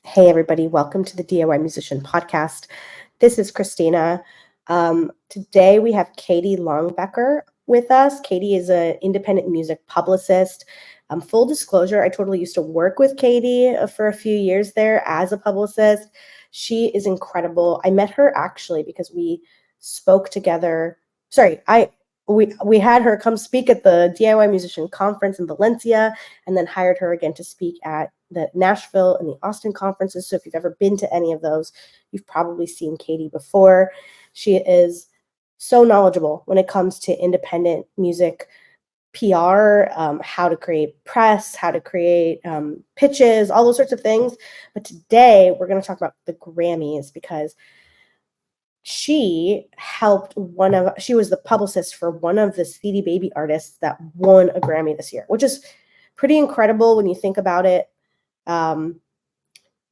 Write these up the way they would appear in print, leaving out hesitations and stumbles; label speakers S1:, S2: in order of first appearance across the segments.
S1: Hey, everybody. Welcome to the DIY Musician Podcast. This is Cristina. Today we have Kaytee Long Becker with us. Kaytee is an independent music publicist. Full disclosure, I totally used to work with Kaytee for a few years there as a publicist. She is incredible. I met her actually because we spoke together. We had her come speak at the DIY Musician Conference in Valencia, and then hired her again to speak at the Nashville and the Austin conferences. So if you've ever been to any of those, you've probably seen Kaytee before. She is so knowledgeable when it comes to independent music PR, how to create press, how to create pitches, all those sorts of things. But today we're going to talk about the Grammys because she was the publicist for one of the CD Baby artists that won a Grammy this year, which is pretty incredible when you think about it.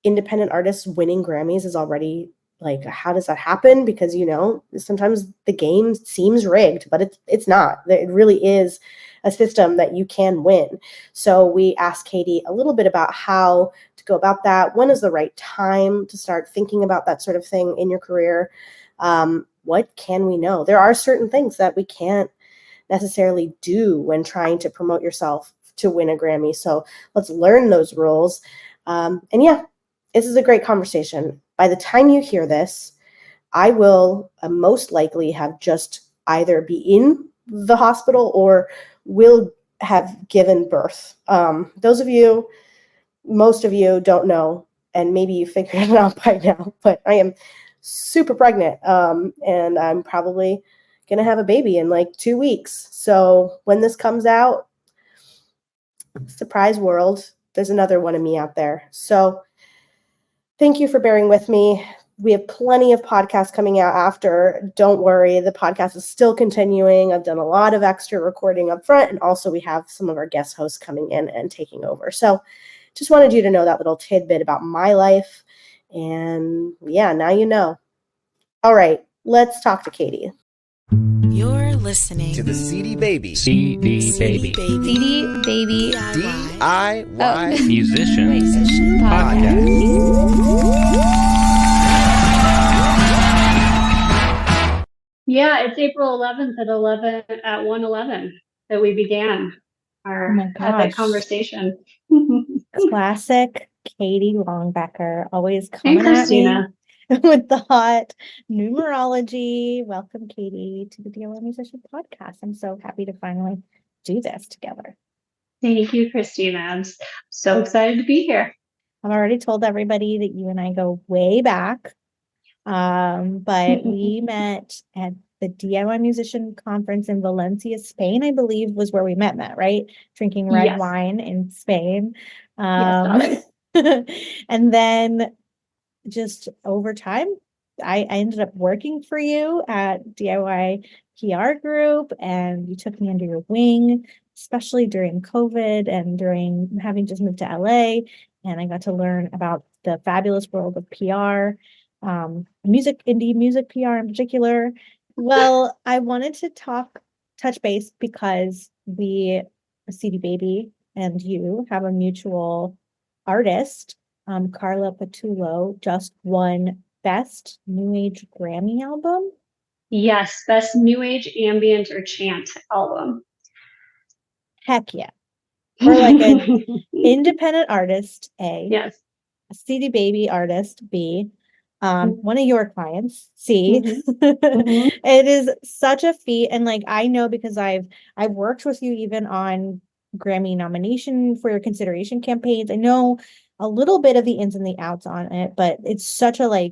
S1: Independent artists winning Grammys is already like, how does that happen? Because, sometimes the game seems rigged, but it's not. It really is a system that you can win. So we asked Kaytee a little bit about how to go about that. When is the right time to start thinking about that sort of thing in your career? What can we know? There are certain things that we can't necessarily do when trying to promote yourself to win a Grammy. So let's learn those rules. This is a great conversation. By the time you hear this, I will most likely have just either be in the hospital or will have given birth. Most of you don't know, and maybe you figured it out by now, but I am super pregnant, and I'm probably going to have a baby in like 2 weeks. So when this comes out, surprise world, there's another one of me out there. So thank you for bearing with me. We have plenty of podcasts coming out after. Don't worry, the podcast is still continuing. I've done a lot of extra recording up front, and also we have some of our guest hosts coming in and taking over. So just wanted you to know that little tidbit about my life. And yeah, now you know. All right, let's talk to Kaytee.
S2: You're listening
S3: to the CD Baby DIY
S2: Musician
S3: Podcast.
S4: Yeah, it's April 11th at 1:11 that we began our epic conversation.
S1: Classic Kaytee Long Becker, always
S4: Hey,
S1: coming at me
S4: Cristina.
S1: with the hot numerology. Welcome, Kaytee, to the DIY Musician Podcast. I'm so happy to finally do this together.
S4: Thank you, Cristina. I'm so excited to be here.
S1: I've already told everybody that you and I go way back, but we met at the DIY Musician Conference in Valencia, Spain, I believe was where we met, right? Drinking red wine in Spain.
S4: Yes,
S1: and then just over time, I ended up working for you at DIY PR Group, and you took me under your wing, especially during COVID and during having just moved to LA. And I got to learn about the fabulous world of PR, indie music PR in particular. Well, I wanted to touch base because CD Baby and you have a mutual artist. Carla Patullo just won Best New Age Grammy Album.
S4: Yes, Best New Age Ambient or Chant Album.
S1: Heck yeah. For like an independent artist, A.
S4: Yes.
S1: A CD Baby artist, B. One of your clients, C. It is such a feat. And like, I know because I've worked with you even on Grammy nomination for your consideration campaigns. I know a little bit of the ins and the outs on it, but it's such a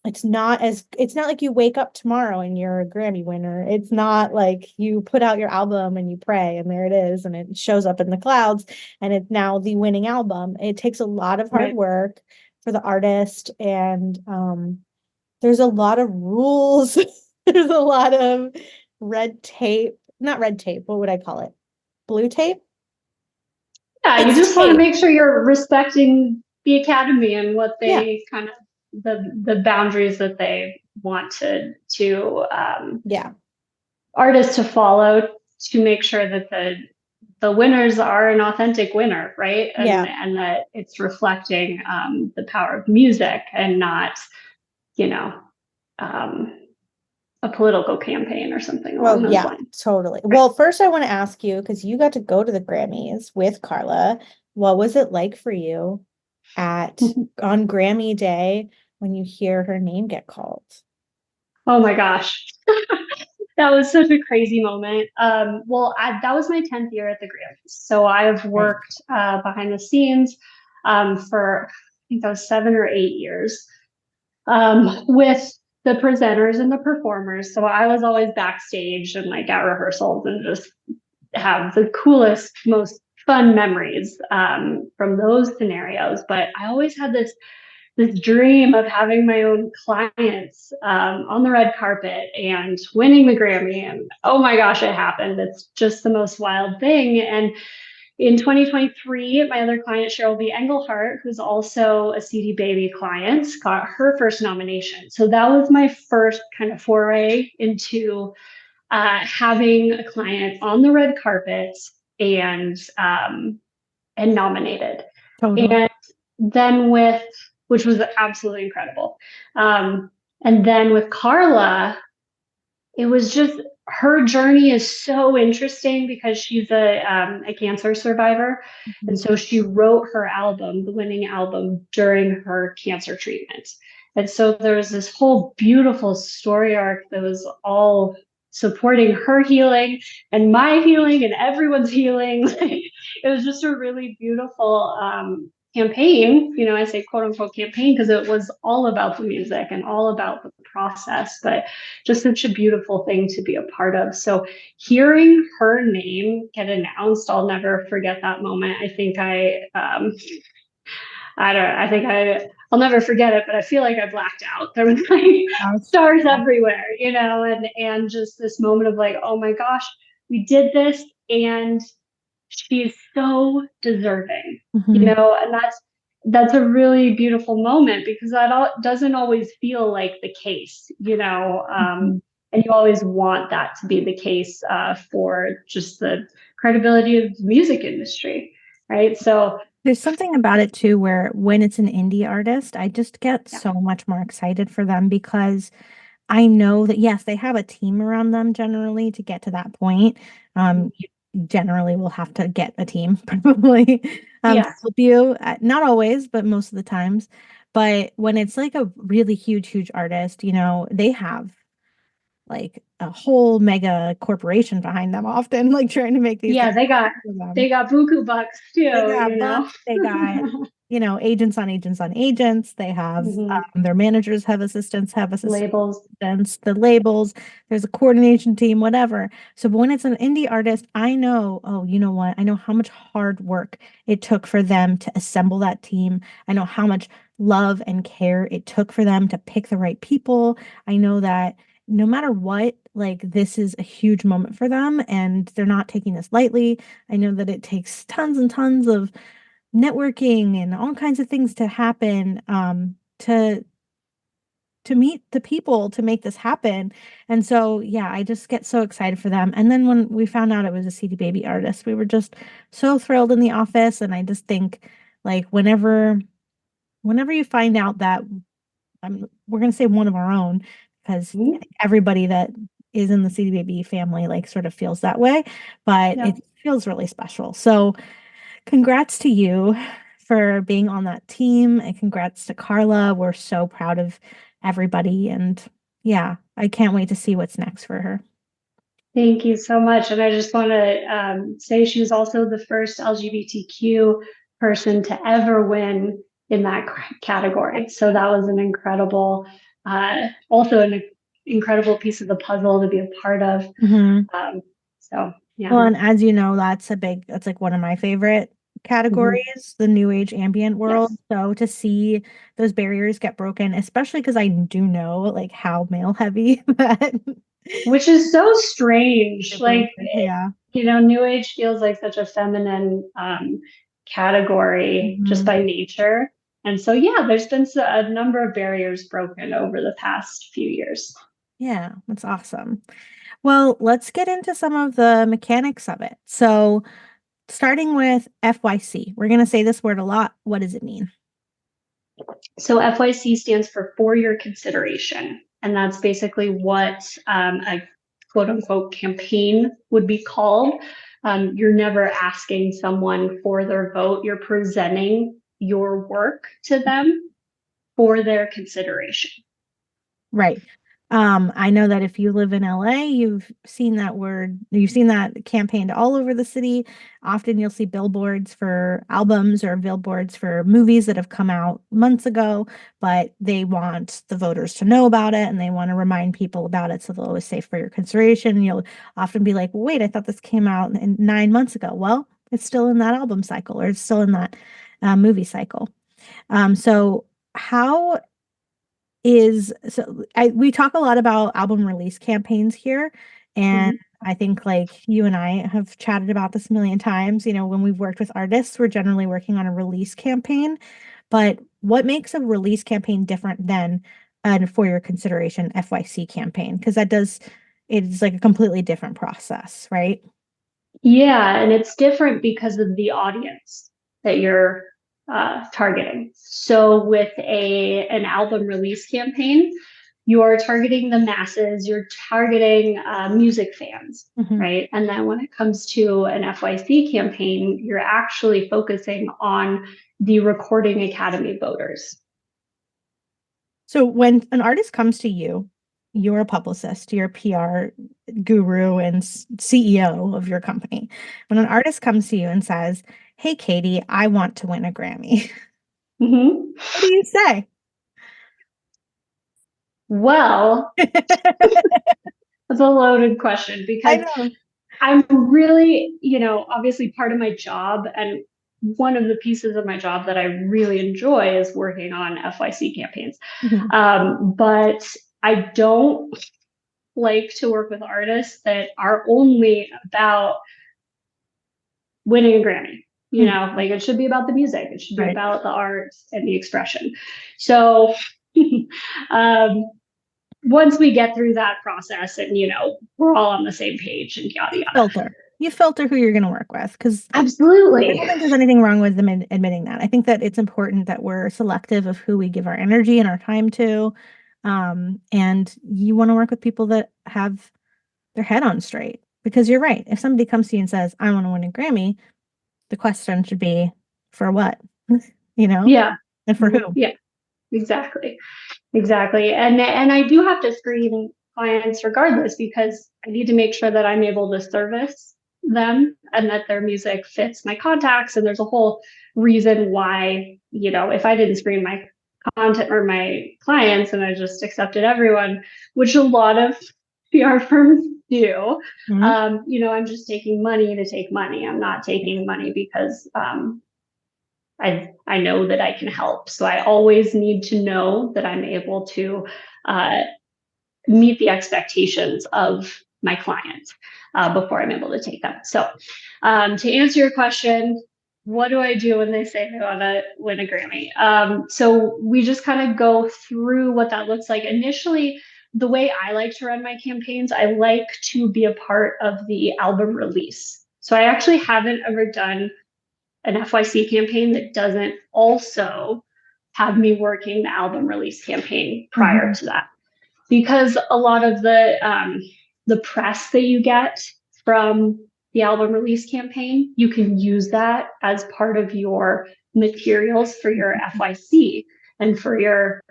S1: it's not like you wake up tomorrow and you're a Grammy winner. It's not like you put out your album and you pray and there it is and it shows up in the clouds and it's now the winning album. It takes a lot of hard work for the artist, and there's a lot of rules. There's a lot of red tape. Not red tape. What would I call it? Blue tape?
S4: Yeah, you just want to make sure you're respecting the Academy and what they kind of the boundaries that they want artists to follow to make sure that the winners are an authentic winner, right?
S5: Yeah.
S4: And that it's reflecting the power of music and not, you know, a political campaign or something along
S5: Well,
S4: those
S5: yeah,
S4: lines.
S5: totally. Well, first I want to ask you, because you got to go to the Grammys with Carla. What was it like for you on Grammy Day when you hear her name get called?
S4: Oh my gosh. That was such a crazy moment. Well, that was my 10th year at the Grammys. So I've worked behind the scenes for, I think that was 7 or 8 years, with the presenters and the performers. So I was always backstage and like at rehearsals and just have the coolest, most fun memories from those scenarios. But I always had this dream of having my own clients on the red carpet and winning the Grammy. And oh my gosh, it happened. It's just the most wild thing. And in 2023, my other client, Cheryl B. Engelhart, who's also a CD Baby client, got her first nomination. So that was my first kind of foray into having a client on the red carpet and nominated.
S5: Totally.
S4: And then which was absolutely incredible. And then with Carla, it was just her journey is so interesting because she's a cancer survivor.
S5: Mm-hmm.
S4: And so she wrote her album, the winning album, during her cancer treatment. And so there was this whole beautiful story arc that was all supporting her healing and my healing and everyone's healing. It was just a really beautiful campaign. I say quote unquote campaign because it was all about the music and all about the process, but just such a beautiful thing to be a part of. So hearing her name get announced, I'll never forget that moment. I'll never forget it, but I feel like I blacked out. There was like stars everywhere, and just this moment of like, oh my gosh, we did this and she's so deserving,
S5: Mm-hmm.
S4: and that's a really beautiful moment because doesn't always feel like the case,
S5: Mm-hmm.
S4: and you always want that to be the case for just the credibility of the music industry, right? So
S5: There's something about it too, where when it's an indie artist, I just get so much more excited for them because I know that, yes, they have a team around them generally to get to that point. You generally will have to get a team probably to help you. Not always, but most of the times. But when it's like a really huge, huge artist, they have like a whole mega corporation behind them often, like trying to make these things
S4: they got
S5: for them.
S4: they got buku bucks too,
S5: They got bucks, they got, agents on agents on agents. They have their managers have assistants,
S4: labels,
S5: the labels. There's a coordination team, whatever. So when it's an indie artist, I know, oh, you know what? I know how much hard work it took for them to assemble that team. I know how much love and care it took for them to pick the right people. I know that no matter what, like this is a huge moment for them and they're not taking this lightly. I know that it takes tons and tons of networking and all kinds of things to happen to meet the people to make this happen. And so, yeah, I just get so excited for them. And then when we found out it was a CD Baby artist, we were just so thrilled in the office. And I just think like whenever you find out that we're going to say one of our own, because I think everybody that is in the CD Baby family like sort of feels that way, but it feels really special. So congrats to you for being on that team and congrats to Carla. We're so proud of everybody. And yeah, I can't wait to see what's next for her.
S4: Thank you so much. And I just want to say she was also the first LGBTQ person to ever win in that category. So that was an incredible, also an incredible piece of the puzzle to be a part of. So, yeah.
S5: Well, and as you know, that's like one of my favorite categories, the new age ambient world.
S4: Yes.
S5: So to see those barriers get broken, especially because I do know like how male heavy that
S4: which is so strange. Like,
S5: yeah.
S4: new age feels like such a feminine category just by nature. And so, yeah, there's been a number of barriers broken over the past few years.
S5: Yeah, that's awesome. Well, let's get into some of the mechanics of it. So starting with FYC. We're going to say this word a lot. What does it mean?
S4: So FYC stands for your consideration. And that's basically what a quote unquote campaign would be called. You're never asking someone for their vote. You're presenting your work to them for their consideration.
S5: Right. I know that if you live in LA, you've seen that campaigned all over the city. Often you'll see billboards for albums or billboards for movies that have come out months ago, but they want the voters to know about it and they want to remind people about it. So they'll always say for your consideration. You'll often be like, well, wait, I thought this came out 9 months ago. Well, it's still in that album cycle, or it's still in that movie cycle. So how we talk a lot about album release campaigns here, and I think like you and I have chatted about this a million times. When we've worked with artists, we're generally working on a release campaign, but what makes a release campaign different than for your consideration FYC campaign? Because it's like a completely different process, right?
S4: Yeah, and it's different because of the audience that you're targeting. So with an album release campaign, you are targeting the masses, you're targeting music fans, right? And then when it comes to an FYC campaign, you're actually focusing on the Recording Academy voters.
S5: So when an artist comes to you, you're a publicist, you're a PR guru and CEO of your company. When an artist comes to you and says, hey, Kaytee, I want to win a Grammy. What do you say?
S4: Well, that's a loaded question because I'm really, obviously part of my job, and one of the pieces of my job that I really enjoy is working on FYC campaigns. But I don't like to work with artists that are only about winning a Grammy. Like it should be about the music. It should be about the art and the expression. So once we get through that process and, we're all on the same page and yada, yada.
S5: You filter who you're going to work with, because
S4: absolutely,
S5: I don't think there's anything wrong with them admitting that. I think that it's important that we're selective of who we give our energy and our time to. And you want to work with people that have their head on straight, because you're right. If somebody comes to you and says, I want to win a Grammy, the question should be for what,
S4: Yeah.
S5: And for who?
S4: Yeah, exactly. And I do have to screen clients regardless, because I need to make sure that I'm able to service them and that their music fits my contacts. And there's a whole reason why, if I didn't screen my content or my clients and I just accepted everyone, which a lot of PR firms do, I'm just taking money to take money. I'm not taking money because I know that I can help. So I always need to know that I'm able to meet the expectations of my client before I'm able to take them. So to answer your question, what do I do when they say they want to win a Grammy? So we just kind of go through what that looks like. Initially, the way I like to run my campaigns, I like to be a part of the album release. So I actually haven't ever done an FYC campaign that doesn't also have me working the album release campaign prior to that, because a lot of the press that you get from the album release campaign, you can use that as part of your materials for your FYC and for your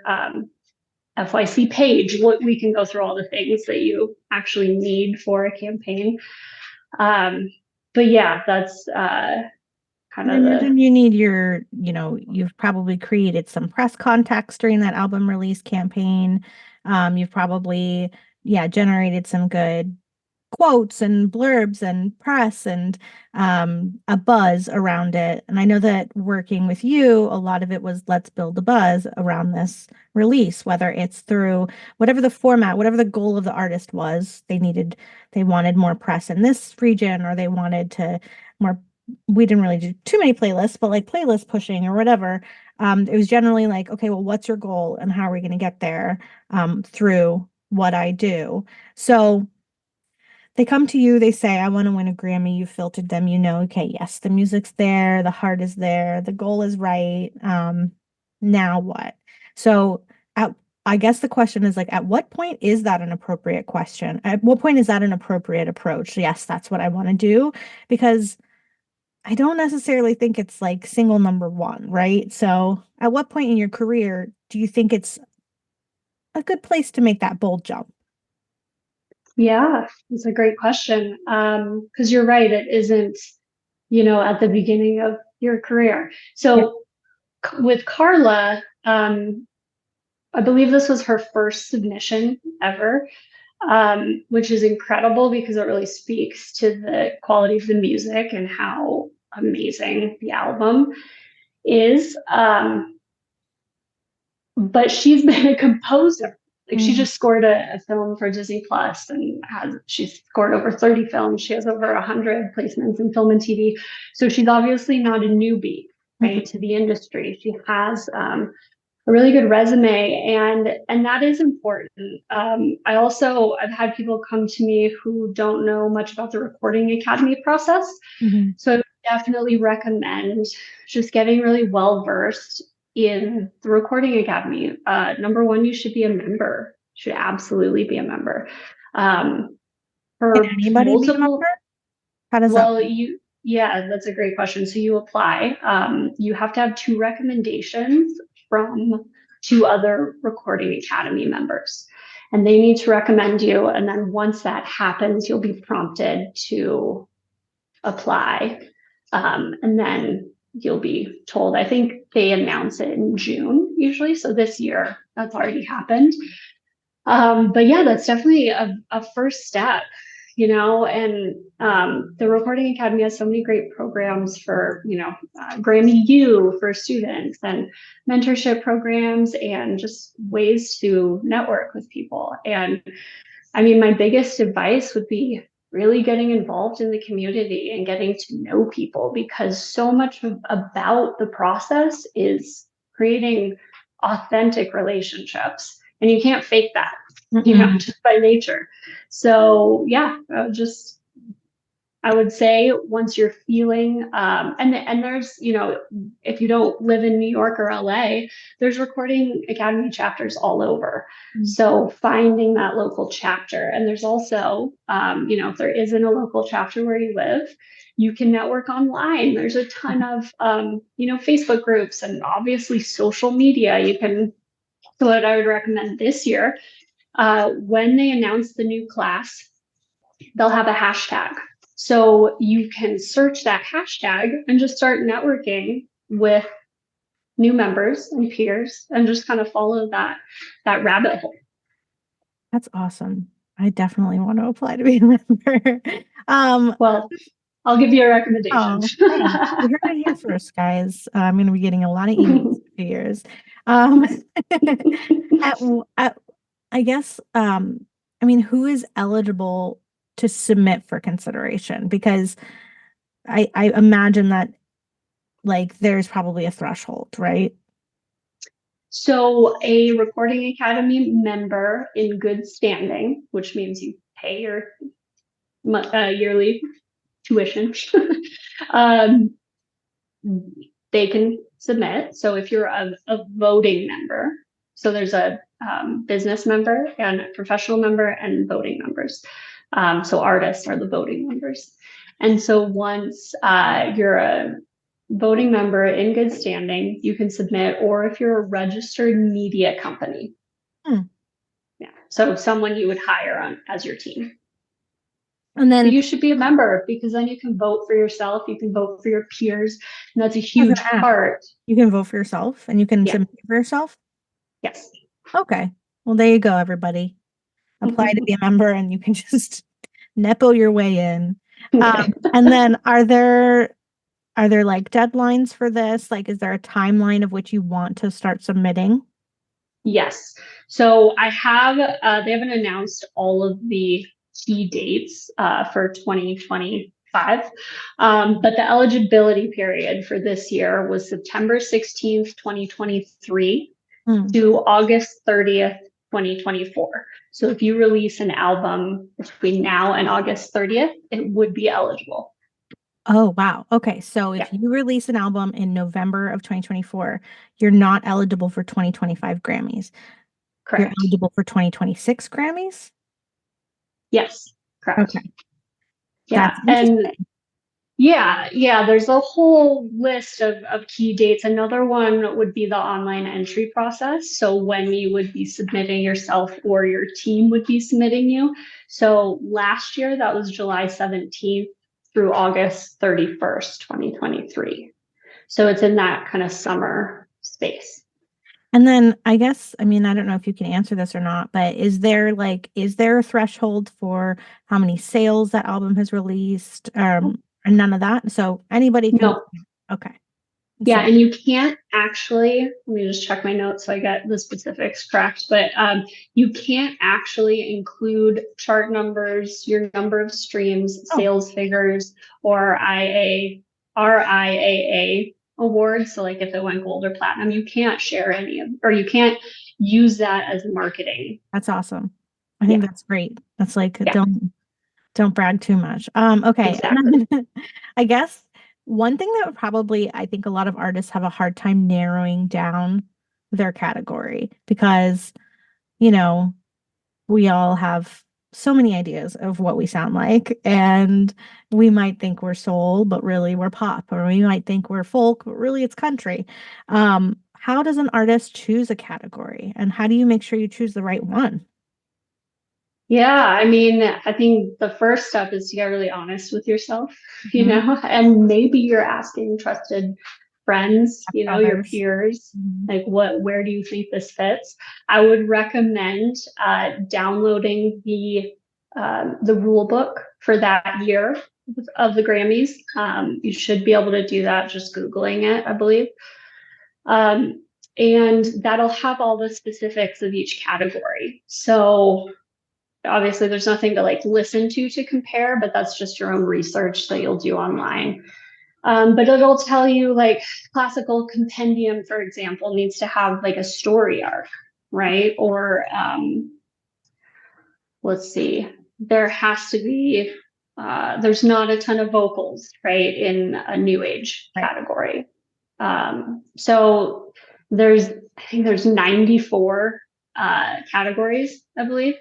S4: FYC page. We can go through all the things that you actually need for a campaign. But yeah, that's kind of
S5: imagine you need you've probably created some press contacts during that album release campaign. You've probably, generated some good quotes and blurbs and press and a buzz around it. And I know that working with you, a lot of it was let's build a buzz around this release, whether it's through whatever the format, whatever the goal of the artist was. They wanted more press in this region, or they wanted we didn't really do too many playlists, but like playlist pushing or whatever. It was generally like, okay, well, what's your goal and how are we going to get there through what I do? So they come to you, they say, I want to win a Grammy. You filtered them, okay, yes, the music's there, the heart is there, the goal is right. Now what? So I guess the question is like, at what point is that an appropriate question? At what point is that an appropriate approach? Yes, that's what I want to do, because I don't necessarily think it's like single number one, right? So at what point in your career do you think it's a good place to make that bold jump?
S4: Yeah, it's a great question. Because you're right, it isn't, at the beginning of your career. So with Carla, I believe this was her first submission ever, which is incredible because it really speaks to the quality of the music and how amazing the album is. But she's been a composer. Like she just scored a film for Disney Plus and she's scored over 30 films. She has over 100 placements in film and TV. So she's obviously not a newbie, right, to the industry. She has a really good resume, and that is important. I've had people come to me who don't know much about the Recording Academy process. So I would definitely recommend just getting really well versed in the Recording Academy. Number one, you should be a member. Should absolutely be a member.
S5: Can anybody be a member? How does that work?
S4: Yeah, that's a great question. So you apply. You have to have 2 recommendations from 2 other Recording Academy members, and they need to recommend you. And then once that happens, you'll be prompted to apply, and then you'll be told. I think they announce it in June usually. So this year that's already happened. But yeah, that's definitely a first step, and the Recording Academy has so many great programs for, Grammy U for students and mentorship programs and just ways to network with people. And I mean, my biggest advice would be really getting involved in the community and getting to know people, because so much about the process is creating authentic relationships, and you can't fake that, just by nature. So yeah, I would say once you're feeling, and there's, if you don't live in New York or LA, there's Recording Academy chapters all over. So finding that local chapter, and there's also, if there isn't a local chapter where you live, you can network online. There's a ton of, Facebook groups and obviously social media. So what I would recommend this year, when they announce the new class, they'll have a hashtag. So you can search that hashtag and just start networking with new members and peers and just kind of follow that rabbit hole.
S5: That's awesome. I definitely want to apply to be a member.
S4: Well, I'll give you a recommendation.
S5: You heard it here first, guys. I'm going to be getting a lot of emails in 2 years. I guess, who is eligible to submit for consideration? Because I imagine that like there's probably a threshold, right?
S4: So a Recording Academy member in good standing, which means you pay your yearly tuition, they can submit. So if you're a voting member, so there's a business member and a professional member and voting members. So artists are the voting members. And so once you're a voting member in good standing, you can submit, or if you're a registered media company. Yeah. So someone you would hire on as your team. And then you should be a member, because then you can vote for yourself, you can vote for your peers, and that's a huge part.
S5: You can vote for yourself and you can submit for yourself?
S4: Yes.
S5: Okay. Well, there you go, everybody. Apply to be a member and you can just nepo your way in. And then are there like deadlines for this? Like, is there a timeline of which you want to start submitting?
S4: Yes. So they haven't announced all of the key dates for 2025. But the eligibility period for this year was September 16th, 2023 to August 30th, 2024. So if you release an album between now and August 30th, it would be eligible.
S5: Oh, wow. Okay. So if
S4: Yeah.
S5: you release an album in November of 2024, you're not eligible for 2025 Grammys. You're
S4: Correct.
S5: eligible for 2026 Grammys?
S4: Yes, correct.
S5: Okay.
S4: Yeah.
S5: That's
S4: And
S5: interesting.
S4: yeah, there's a whole list of key dates. Another one would be the online entry process. So when you would be submitting yourself or your team would be submitting you. So last year, that was July 17th through August 31st, 2023. So it's in that kind of summer space.
S5: And then I guess, I mean, I don't know if you can answer this or not, but is there a threshold for how many sales that album has released? And none of that. So anybody can.
S4: No.
S5: Okay.
S4: Yeah,
S5: So,
S4: and you can't actually, let me just check my notes so I get the specifics correct, but you can't actually include chart numbers, your number of streams, sales figures, or RIAA awards. So like if it went gold or platinum, you can't share any of, or you can't use that as marketing.
S5: that's awesome. I think
S4: Yeah.
S5: that's great. That's like,
S4: Yeah.
S5: don't brag too much. Okay.
S4: Exactly.
S5: I guess one thing that would probably, I think a lot of artists have a hard time narrowing down their category because, you know, we all have so many ideas of what we sound like, and we might think we're soul, but really we're pop, or we might think we're folk, but really it's country. How does an artist choose a category, and how do you make sure you choose the right one?
S4: Yeah, I mean, I think the first step is to get really honest with yourself, you
S5: Mhm.
S4: know, and maybe you're asking trusted friends, you know, your
S5: Others.
S4: peers,
S5: Mhm.
S4: like where do you think this fits? I would recommend downloading the rule book for that year of the Grammys. You should be able to do that just Googling it, I believe. And that'll have all the specifics of each category. So obviously there's nothing to like listen to compare, but that's just your own research that you'll do online. But it'll tell you like classical compendium, for example, needs to have like a story arc, right? Or let's see, there has to be, there's not a ton of vocals, right, in a new age category. So I think there's 94 categories, I believe.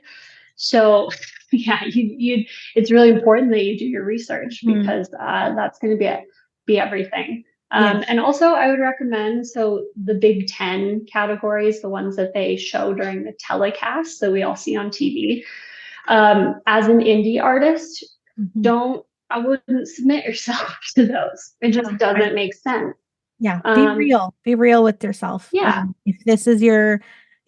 S4: So yeah, it's really important that you do your research because that's going to be everything. And also I would recommend, so the Big 10 categories, the ones that they show during the telecast that we all see on TV. As an indie artist, I wouldn't submit yourself to those. It just doesn't make sense.
S5: Yeah, be real with yourself.
S4: Yeah.
S5: If this is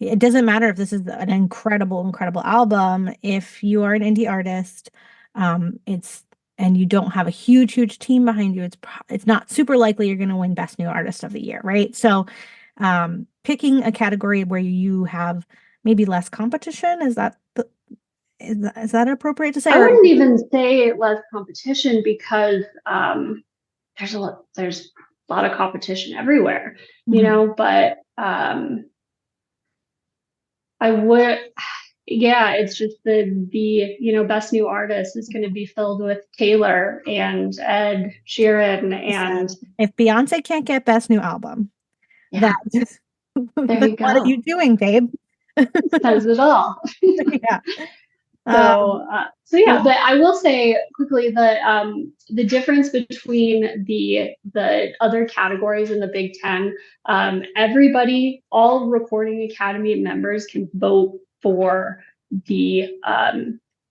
S5: it doesn't matter if this is an incredible album. If you are an indie artist, and you don't have a huge team behind you, it's not super likely you're going to win Best New Artist of the Year, right? So, picking a category where you have maybe less competition, is that appropriate to say?
S4: I wouldn't even say less competition because there's a lot of competition everywhere, you know, but I would, yeah, it's just the Best New Artist is going to be filled with Taylor and Ed Sheeran. And
S5: if Beyonce can't get Best New Album,
S4: there you go.
S5: What are you doing, babe?
S4: Says it all.
S5: Yeah.
S4: So yeah, but I will say quickly the difference between the other categories in the Big 10, everybody, all Recording Academy members can vote for the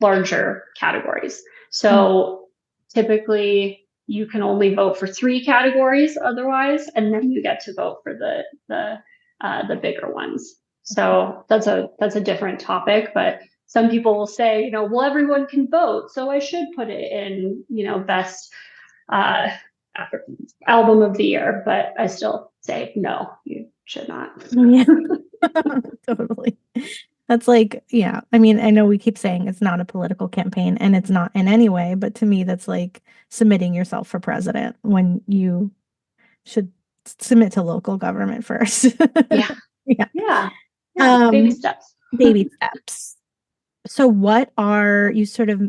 S4: larger categories. So typically you can only vote for 3 categories otherwise, and then you get to vote for the bigger ones. So that's a different topic, but some people will say, well, everyone can vote, so I should put it in, best album of the year. But I still say, no, you should not.
S5: Yeah, totally. That's like, yeah. I mean, I know we keep saying it's not a political campaign, and it's not in any way, but to me, that's like submitting yourself for president when you should submit to local government first.
S4: Yeah.
S5: Yeah.
S4: Baby steps.
S5: baby steps. So what are, you sort of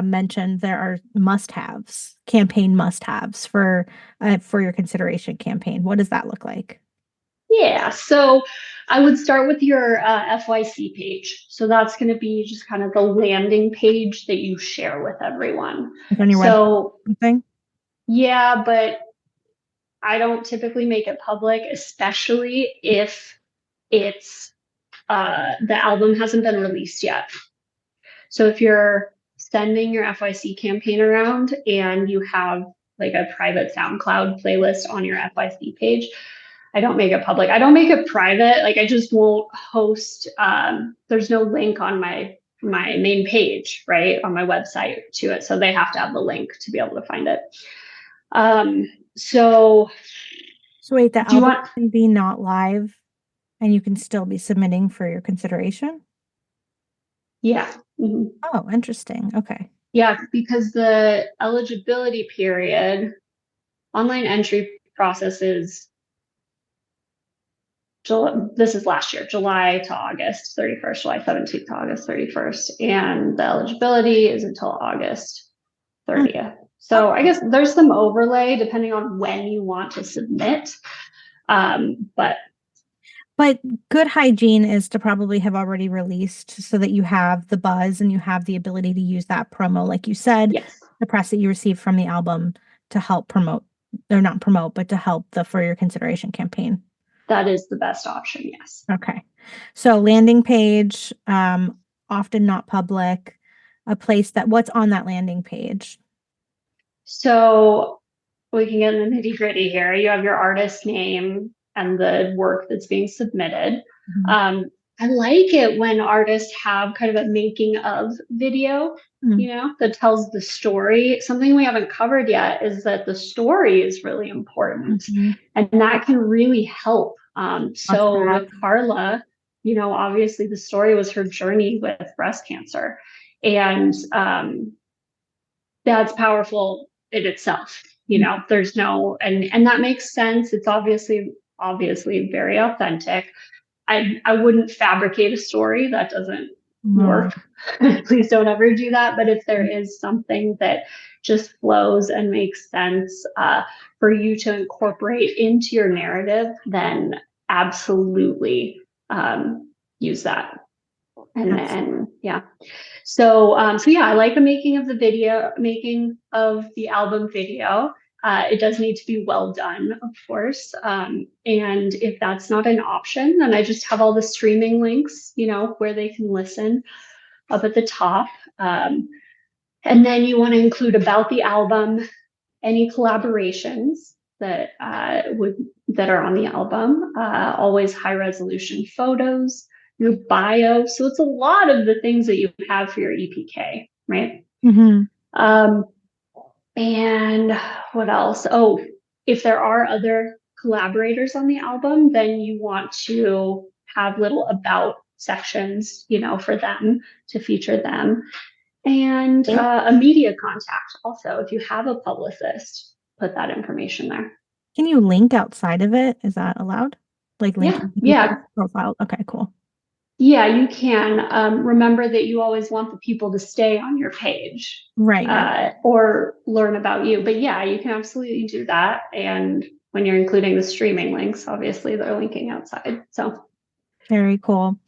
S5: mentioned there are must-haves, campaign must-haves for your consideration campaign. What does that look like?
S4: Yeah, so I would start with your FYC page. So that's going to be just kind of the landing page that you share with everyone.
S5: Like on your website thing?
S4: Yeah, but I don't typically make it public, especially if it's the album hasn't been released yet. So if you're sending your FYC campaign around and you have like a private SoundCloud playlist on your FYC page, I don't make it public. I don't make it private. Like I just won't host. There's no link on my main page, right, on my website to it. So they have to have the link to be able to find it. So
S5: wait, the album can be not live and you can still be submitting for your consideration?
S4: Yeah. Mm-hmm.
S5: Oh, interesting. Okay.
S4: Yeah, because the eligibility period, online entry process is, this is last year, July to August 31st, July 17th to August 31st. And the eligibility is until August 30th. So I guess there's some overlay depending on when you want to submit.
S5: But good hygiene is to probably have already released so that you have the buzz and you have the ability to use that promo, like you said,
S4: yes,
S5: the press that you received from the album to help promote, or not promote, but to help the For Your Consideration campaign.
S4: That is the best option, yes.
S5: Okay. So landing page, often not public, a place that, what's on that landing page?
S4: So we can get in the nitty gritty here. You have your artist name and the work that's being submitted. Mm-hmm. I like it when artists have kind of a making of video, that tells the story. Something we haven't covered yet is that the story is really important, and that can really help. So with Carla, obviously the story was her journey with breast cancer, and that's powerful in itself. There's no, and that makes sense. It's obviously very authentic. I wouldn't fabricate a story. That doesn't work. Please don't ever do that. But if there is something that just flows and makes sense for you to incorporate into your narrative, then absolutely use that. And yeah. So yeah, I like the making of the album video. It does need to be well done, of course. And if that's not an option, then I just have all the streaming links, where they can listen up at the top. And then you want to include about the album, any collaborations that are on the album, always high resolution photos, your bio. So it's a lot of the things that you have for your EPK, right? Mm-hmm. And what else? Oh, if there are other collaborators on the album, then you want to have little about sections, for them to feature them. And a media contact also. If you have a publicist, put that information there.
S5: Can you link outside of it? Is that allowed? Like link profile? Okay, cool.
S4: Yeah, you can. Remember that you always want the people to stay on your page,
S5: right?
S4: Or learn about you. But yeah, you can absolutely do that. And when you're including the streaming links, obviously they're linking outside. So
S5: very cool.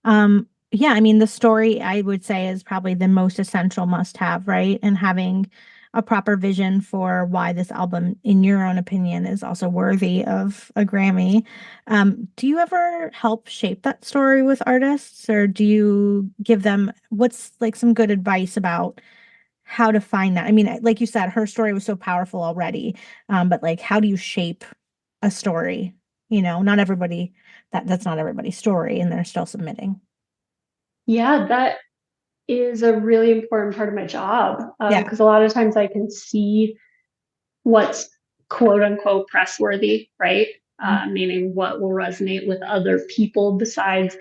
S5: Yeah, I mean, the story I would say is probably the most essential must-have, right? And having a proper vision for why this album, in your own opinion, is also worthy of a Grammy. Do you ever help shape that story with artists, or do you give them, what's like some good advice about how to find that? I mean, like you said, her story was so powerful already, but like, how do you shape a story? Not everybody, that's not everybody's story, and they're still submitting.
S4: Yeah, that is a really important part of my job, because a lot of times I can see what's quote unquote press worthy, right? Meaning what will resonate with other people besides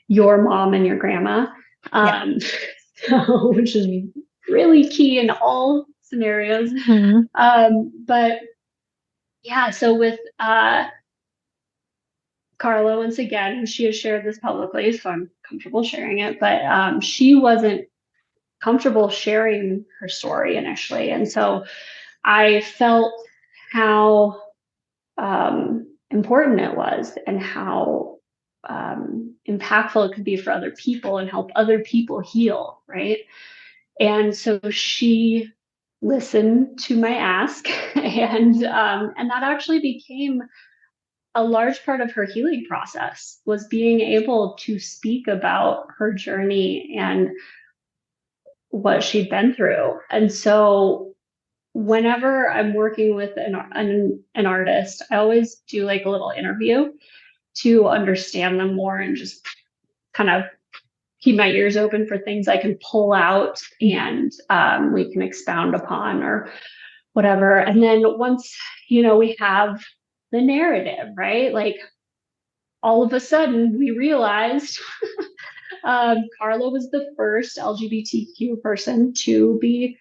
S4: your mom and your grandma, so, which is really key in all scenarios. But yeah, so with Carla, once again, she has shared this publicly, so I'm comfortable sharing it, but she wasn't comfortable sharing her story initially. And so I felt how important it was and how impactful it could be for other people and help other people heal, right? And so she listened to my ask, and that actually became a large part of her healing process, was being able to speak about her journey and what she'd been through. And so whenever I'm working with an artist, I always do like a little interview to understand them more and just kind of keep my ears open for things I can pull out and we can expound upon or whatever. And then once, we have the narrative, right? Like all of a sudden we realized Carla was the first LGBTQ person to be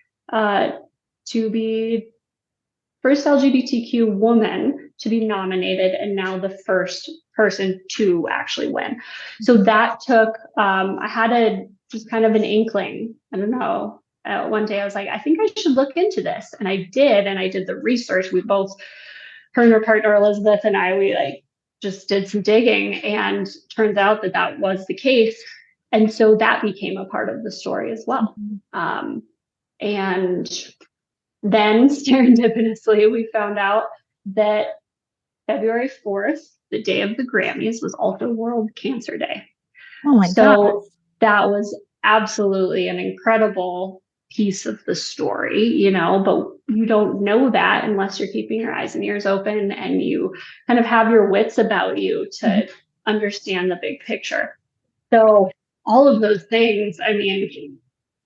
S4: first LGBTQ woman to be nominated, and now the first person to actually win. So that took, I had just kind of an inkling. I don't know. One day I was like, I think I should look into this. And I did. And I did the research. We both, her and her partner, Elizabeth, and we like just did some digging, and turns out that that was the case. And so that became a part of the story as well. And then serendipitously, we found out that February 4th, the day of the Grammys, was also World Cancer Day.
S5: Oh my God.
S4: That was absolutely an incredible piece of the story, but you don't know that unless you're keeping your eyes and ears open and you kind of have your wits about you to understand the big picture. So all of those things, I mean,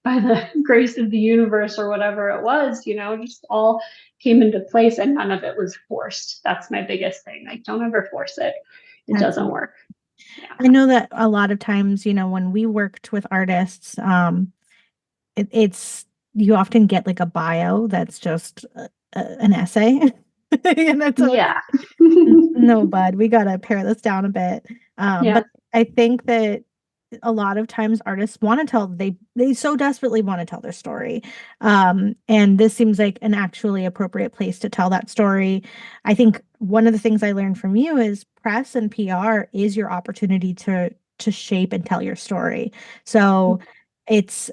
S4: by the grace of the universe or whatever it was, just all came into place, and none of it was forced. That's my biggest thing. Like, don't ever force it. It doesn't work. Yeah.
S5: I know that a lot of times, when we worked with artists, it's you often get like a bio that's just an essay. And that's no, bud, we got to pare this down a bit. But I think that a lot of times artists want to tell, they so desperately want to tell their story. And this seems like an actually appropriate place to tell that story. I think one of the things I learned from you is press and PR is your opportunity to shape and tell your story. So it's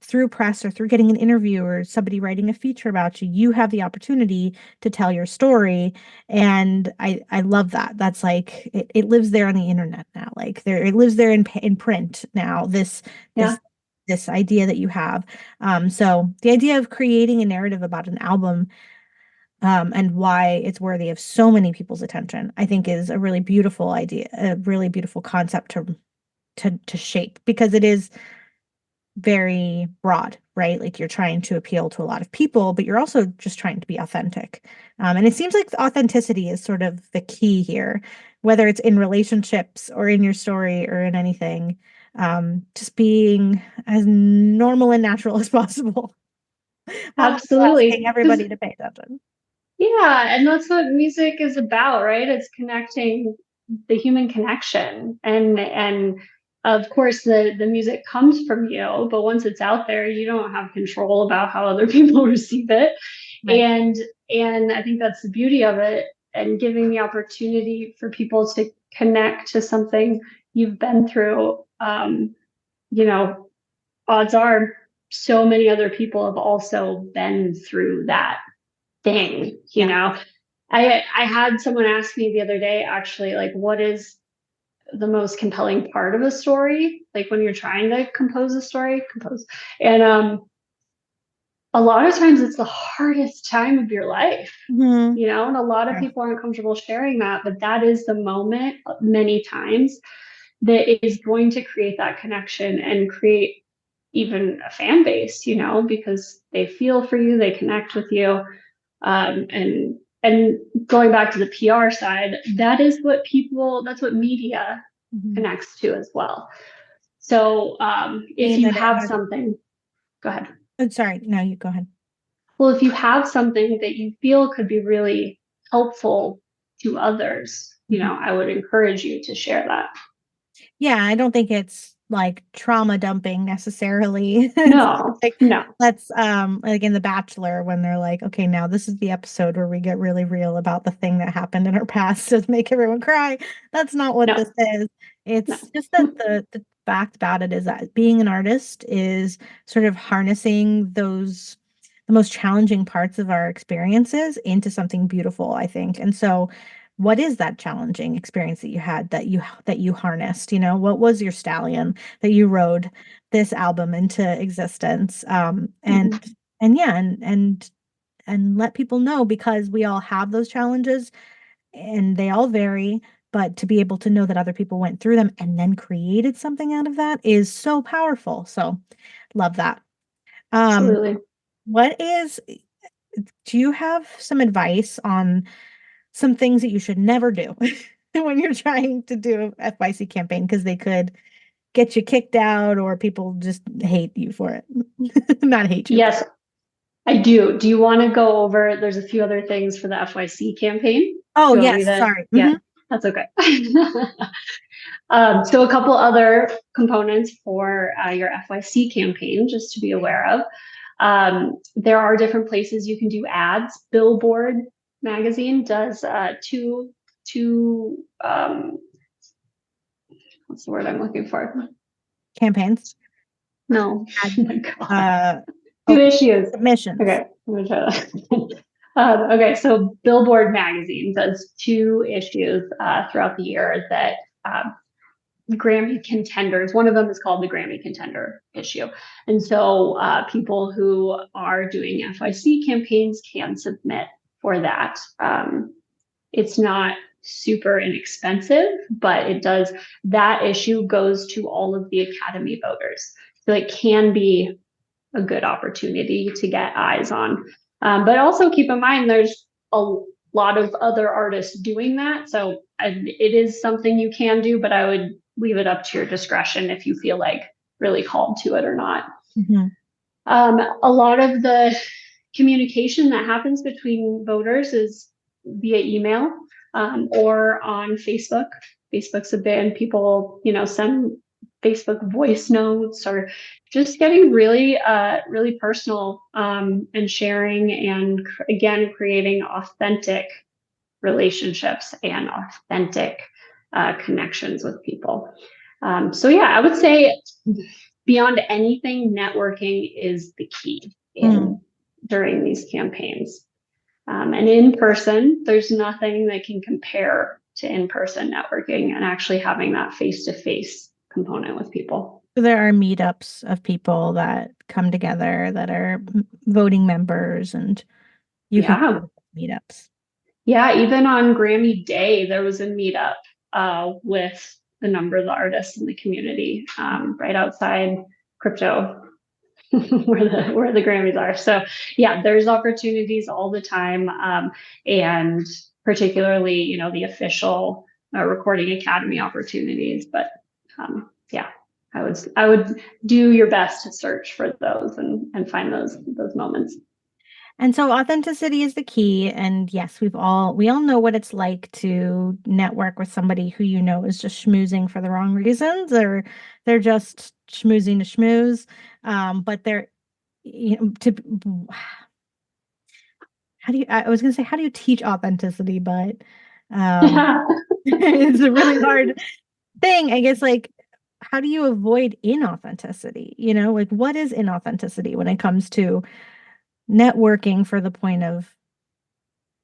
S5: through press or through getting an interview or somebody writing a feature about you, you have the opportunity to tell your story. And I love that. That's like, it lives there on the internet now. Like it lives there in print now, this idea that you have. So the idea of creating a narrative about an album and why it's worthy of so many people's attention, I think is a really beautiful idea, a really beautiful concept to shape, because it is very broad, right? Like you're trying to appeal to a lot of people, but you're also just trying to be authentic. And it seems like authenticity is sort of the key here, whether it's in relationships or in your story or in anything, just being as normal and natural as possible.
S4: Absolutely.
S5: Asking everybody to pay attention.
S4: Yeah, and that's what music is about, right? It's connecting the human connection, and of course the music comes from you, but once it's out there, you don't have control about how other people receive it. Right. And I think that's the beauty of it, and giving the opportunity for people to connect to something you've been through. Odds are so many other people have also been through that thing, I had someone ask me the other day, actually, like, what is the most compelling part of a story? Like when you're trying to compose a story, and a lot of times it's the hardest time of your life, and a lot of people aren't comfortable sharing that, but that is the moment many times that is going to create that connection and create even a fan base, because they feel for you, they connect with you. And going back to the PR side, that's what media connects to as well. So if you have something, go ahead.
S5: Oh, sorry. No, you go ahead.
S4: Well, if you have something that you feel could be really helpful to others, I would encourage you to share that.
S5: Yeah, I don't think it's like trauma dumping necessarily.
S4: No,
S5: Like
S4: no,
S5: let's like in The Bachelor when they're like, okay, now this is the episode where we get really real about the thing that happened in our past to make everyone cry. That's not what
S4: no,
S5: this is.
S4: no.
S5: It's just that the fact about it is that being an artist is sort of harnessing the most challenging parts of our experiences into something beautiful, I think. And so what is that challenging experience that you had that you harnessed? What was your stallion that you rode this album into existence? And
S4: Mhm.
S5: and yeah, and let people know, because we all have those challenges and they all vary, but to be able to know that other people went through them and then created something out of that is so powerful. So love that. Um,
S4: Absolutely.
S5: what is do you have some advice on some things that you should never do when you're trying to do a FYC campaign, because they could get you kicked out or people just hate you for it? Not hate you.
S4: Yes, I do. Do you want to go over? There's a few other things for the FYC campaign.
S5: Oh,
S4: Do you want me
S5: yes,
S4: to?
S5: sorry.
S4: Yeah, that's okay. So a couple other components for your FYC campaign, just to be aware of. There are different places you can do ads. Billboard magazine does two what's the word I'm looking for?
S5: Campaigns.
S4: No.
S5: Ad-
S4: Oh my God.
S5: Oh,
S4: Two issues.
S5: submissions.
S4: Okay, I'm gonna try that. Okay, so Billboard magazine does two issues throughout the year that Grammy contenders. One of them is called the Grammy contender issue. And so people who are doing FYC campaigns can submit for that. It's not super inexpensive, but that issue goes to all of the Academy voters. So it can be a good opportunity to get eyes on. But also keep in mind, there's a lot of other artists doing that. So it is something you can do, but I would leave it up to your discretion if you feel like really called to it or not.
S5: Mm-hmm.
S4: A lot of the communication that happens between voters is via email or on Facebook. Facebook's a bit, people, send Facebook voice notes or just getting really, really personal and sharing and again, creating authentic relationships and authentic connections with people. So yeah, I would say beyond anything, networking is the key during these campaigns. And in person, there's nothing that can compare to in-person networking and actually having that face-to-face component with people.
S5: There are meetups of people that come together that are voting members, and you can go to meetups.
S4: Yeah, even on Grammy Day, there was a meetup with a number of the artists in the community right outside crypto where the Grammys are. So yeah, there's opportunities all the time. And particularly, the official Recording Academy opportunities. But yeah, I would do your best to search for those and find those moments.
S5: And so authenticity is the key. And yes, we all know what it's like to network with somebody who is just schmoozing for the wrong reasons, or they're just schmoozing to schmooze. But they're, I was going to say, how do you teach authenticity? But it's a really hard thing, I guess. Like, how do you avoid inauthenticity? Like, what is inauthenticity when it comes to networking for the point of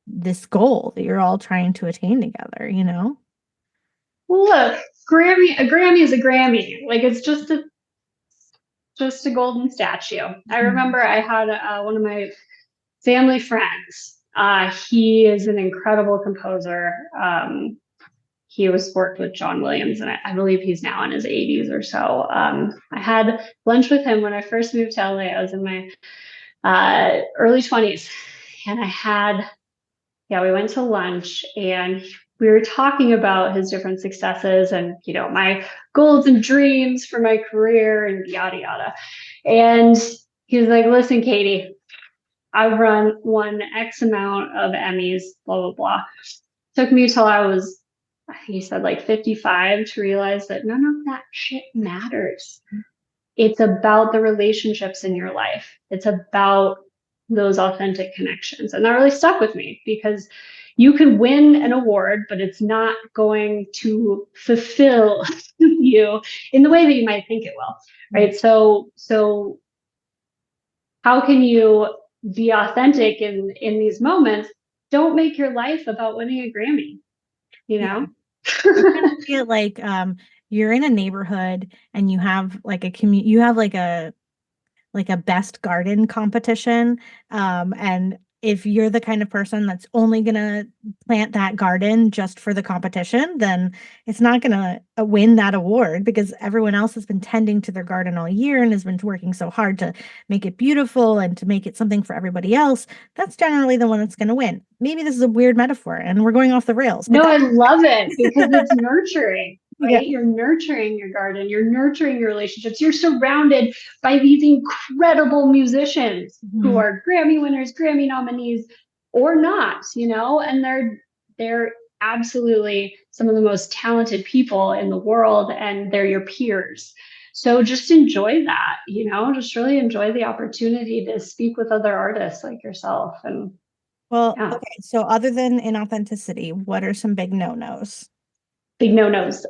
S5: this goal that you're all trying to attain together?
S4: Well, look, a Grammy is a Grammy. Like, it's just a golden statue. I remember I had one of my family friends. He is an incredible composer. He was worked with John Williams, and I believe he's now in his 80s or so. I had lunch with him when I first moved to LA. I was in my early 20s, and we went to lunch, and we were talking about his different successes and, my goals and dreams for my career and yada, yada. And he was like, listen, Kaytee, I've won X amount of Emmys, blah, blah, blah. Took me till I was he said like 55 to realize that none of that shit matters. It's about the relationships in your life. It's about those authentic connections. And that really stuck with me because you can win an award, but it's not going to fulfill you in the way that you might think it will. Right. So how can you be authentic in these moments? Don't make your life about winning a Grammy, you know?
S5: I feel like you're in a neighborhood and you have like you have like a best garden competition, and if you're the kind of person that's only gonna plant that garden just for the competition, then it's not gonna win that award because everyone else has been tending to their garden all year and has been working so hard to make it beautiful and to make it something for everybody else. That's generally the one that's gonna win. Maybe this is a weird metaphor and we're going off the rails.
S4: No, I love it because it's nurturing. Right?
S5: Yeah.
S4: You're nurturing your garden, you're nurturing your relationships. You're surrounded by these incredible musicians who are Grammy winners, Grammy nominees, or not, and they're absolutely some of the most talented people in the world, and they're your peers. So just enjoy that, just really enjoy the opportunity to speak with other artists like yourself. And
S5: Okay, so other than inauthenticity, what are some big no-nos?
S4: Big no-nos.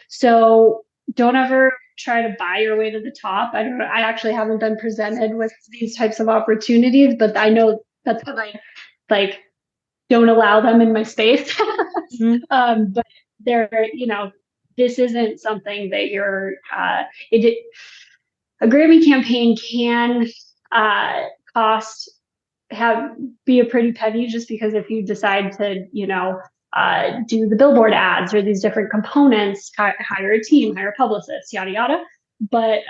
S4: So don't ever try to buy your way to the top. I actually haven't been presented with these types of opportunities, but I know that's because I don't allow them in my space. But they're, this isn't something that you're, a Grammy campaign can be a pretty penny, just because if you decide to, do the billboard ads or these different components, hire a team, hire publicists, yada, yada. But,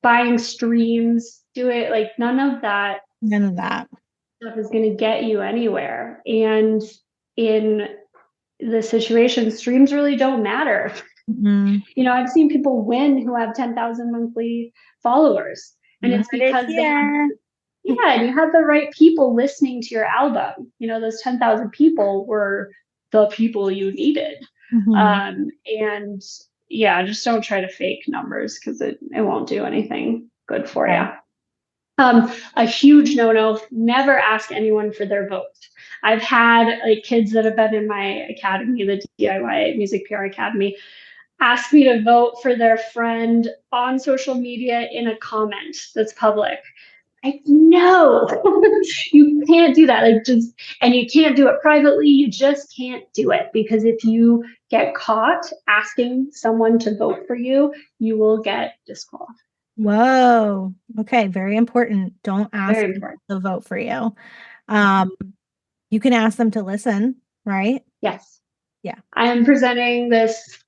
S4: buying streams, do it like none of that stuff is going to get you anywhere. And in the situation, streams really don't matter. I've seen people win who have 10,000 monthly followers. And it's because and you had the right people listening to your album. Those 10,000 people were the people you needed. And just don't try to fake numbers because it won't do anything good for you. A huge no-no, never ask anyone for their vote. I've had kids that have been in my academy, the DIY Music PR Academy, ask me to vote for their friend on social media in a comment that's public. No, you can't do that. And you can't do it privately. You just can't do it, because if you get caught asking someone to vote for you, you will get disqualified.
S5: Whoa. Okay. Very important. Don't ask them to vote for you. You can ask them to listen, right?
S4: Yes.
S5: Yeah.
S4: I am presenting this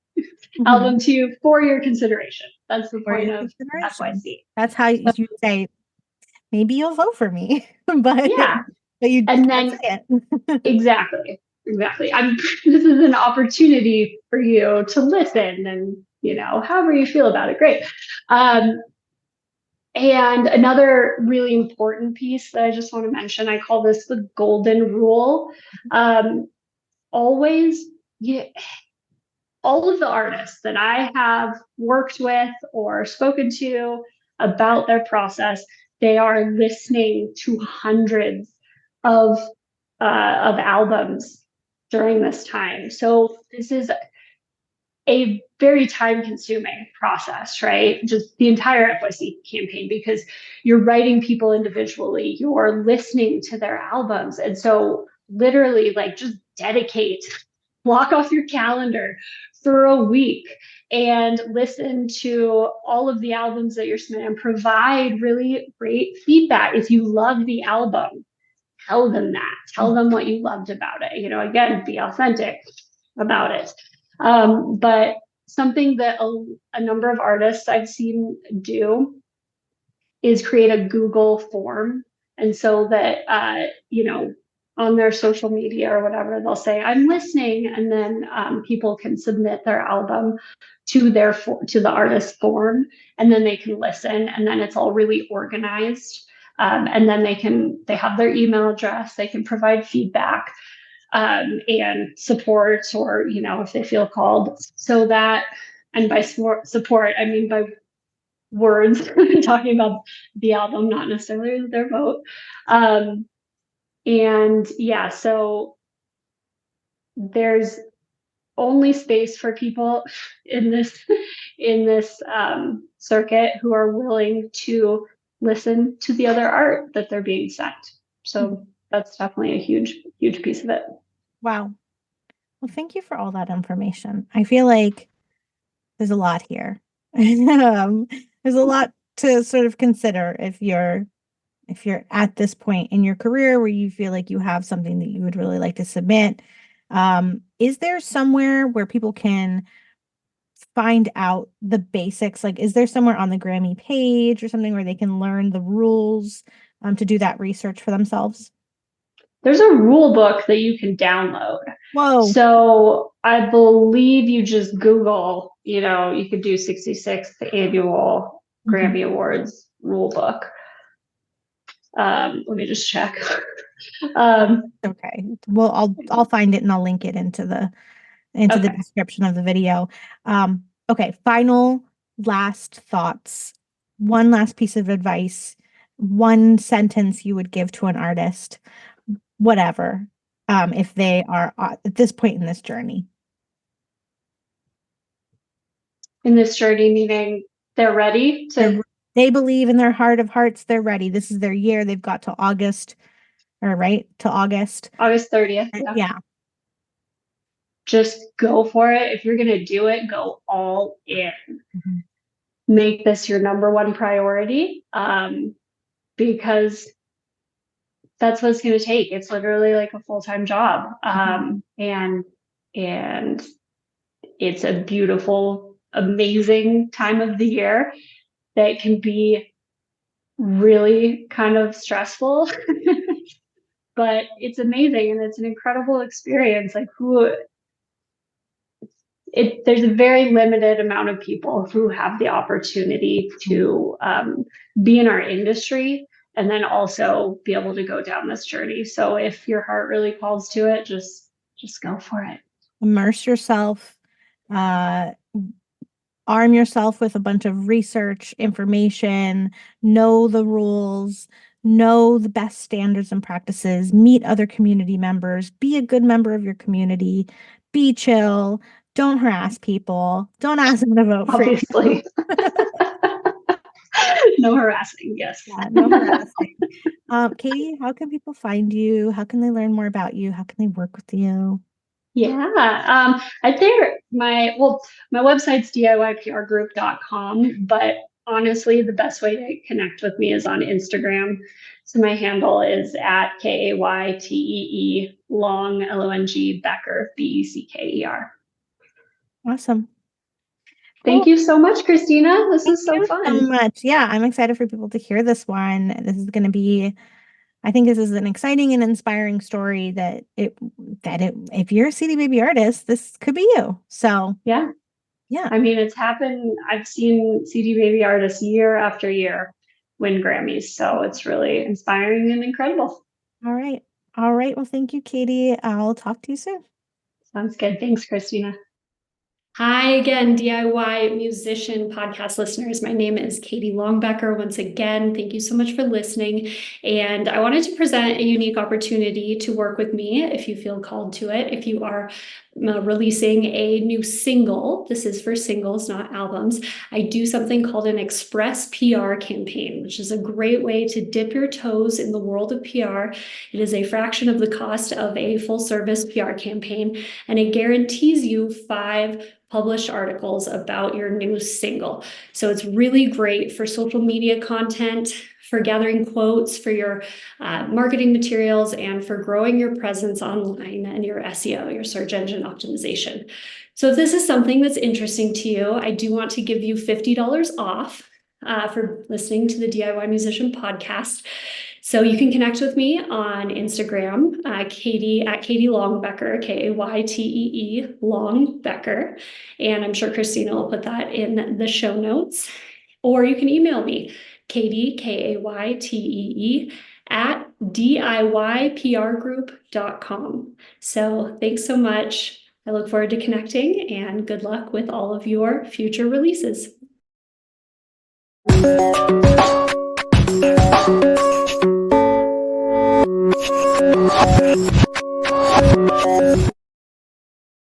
S4: album to you for your consideration. That's the point of FYC.
S5: That's how you say, maybe you'll vote for me, but you
S4: and then
S5: say
S4: it. Exactly. This is an opportunity for you to listen, and however you feel about it, great. And another really important piece that I just want to mention, I call this the golden rule. Always, all of the artists that I have worked with or spoken to about their process, they are listening to hundreds of albums during this time. So this is a very time-consuming process, right? Just the entire FYC campaign, because you're writing people individually, you're listening to their albums. And so literally, just block off your calendar for a week and listen to all of the albums that you're submitting and provide really great feedback. If you love the album, tell them that. Tell them what you loved about it. Again, be authentic about it. But something that a number of artists I've seen do is create a Google form. And so that, on their social media or whatever, they'll say, I'm listening. And then people can submit their album to the artist form, and then they can listen. And then it's all really organized. And then they have their email address, they can provide feedback. and support, or, if they feel called. So that, and by support, I mean by words, talking about the album, not necessarily their vote. And yeah, so there's only space for people in this circuit who are willing to listen to the other art that they're being sent. So that's definitely a huge piece of it.
S5: Wow. Well, thank you for all that information. I feel like there's a lot here. There's a lot to sort of consider if you're at this point in your career where you feel like you have something that you would really like to submit. Is there somewhere where people can find out the basics? Like, is there somewhere on the Grammy page or something where they can learn the rules to do that research for themselves?
S4: There's a rule book that you can download.
S5: Whoa.
S4: So I believe you just Google, you could do 66th annual Grammy Awards rule book. Let me just check.
S5: Okay. Well, I'll find it and I'll link it into the description of the video. Okay. Final last thoughts. One last piece of advice. One sentence you would give to an artist, whatever, if they are at this point in this journey.
S4: In this journey, meaning they're ready to.
S5: They believe in their heart of hearts. They're ready. This is their year. They've got to August, August
S4: 30th.
S5: Yeah.
S4: Just go for it. If you're going to do it, go all in. Make this your number one priority, because that's what it's going to take. It's literally like a full-time job. And it's a beautiful, amazing time of the year that can be really kind of stressful, but it's amazing. And it's an incredible experience. Like there's a very limited amount of people who have the opportunity to be in our industry and then also be able to go down this journey. So if your heart really calls to it, just go for it.
S5: Immerse yourself, arm yourself with a bunch of research information, know the rules, know the best standards and practices, meet other community members, be a good member of your community, be chill, don't harass people, don't ask them to vote
S4: Obviously.
S5: for you.
S4: No harassing, yes.
S5: Yeah, no harassing. Kaytee, how can people find you? How can they learn more about you? How can they work with you?
S4: Yeah, I think my website's DIYPRgroup.com, but honestly, the best way to connect with me is on Instagram. So my handle is at Kaytee Long Becker Becker.
S5: Awesome.
S4: Thank you so much, Christina. This is so
S5: fun.
S4: So
S5: much. Yeah, I'm excited for people to hear this one. This is going to be, I think this is an exciting and inspiring story that if you're a CD Baby artist, this could be you. So
S4: yeah. I mean, it's happened. I've seen CD Baby artists year after year win Grammys. So it's really inspiring and incredible.
S5: All right. Well, thank you, Kaytee. I'll talk to you soon.
S4: Sounds good. Thanks, Christina. Hi again, DIY musician podcast listeners. My name is Kaytee Long Becker. Once again, thank you so much for listening. And I wanted to present a unique opportunity to work with me if you feel called to it. If you are releasing a new single, this is for singles, not albums, I do something called an express PR campaign, which is a great way to dip your toes in the world of PR. It is a fraction of the cost of a full service PR campaign, and it guarantees you 5 published articles about your new single. So it's really great for social media content, for gathering quotes, for your marketing materials, and for growing your presence online and your SEO, your search engine optimization. So if this is something that's interesting to you, I do want to give you $50 off for listening to the DIY Musician podcast. So you can connect with me on Instagram, Kaytee at Kaytee Long Becker, Kaytee Long Becker. And I'm sure Cristina will put that in the show notes. Or you can email me, Kaytee, Kaytee, at DIYPRgroup.com. So thanks so much. I look forward to connecting, and good luck with all of your future releases.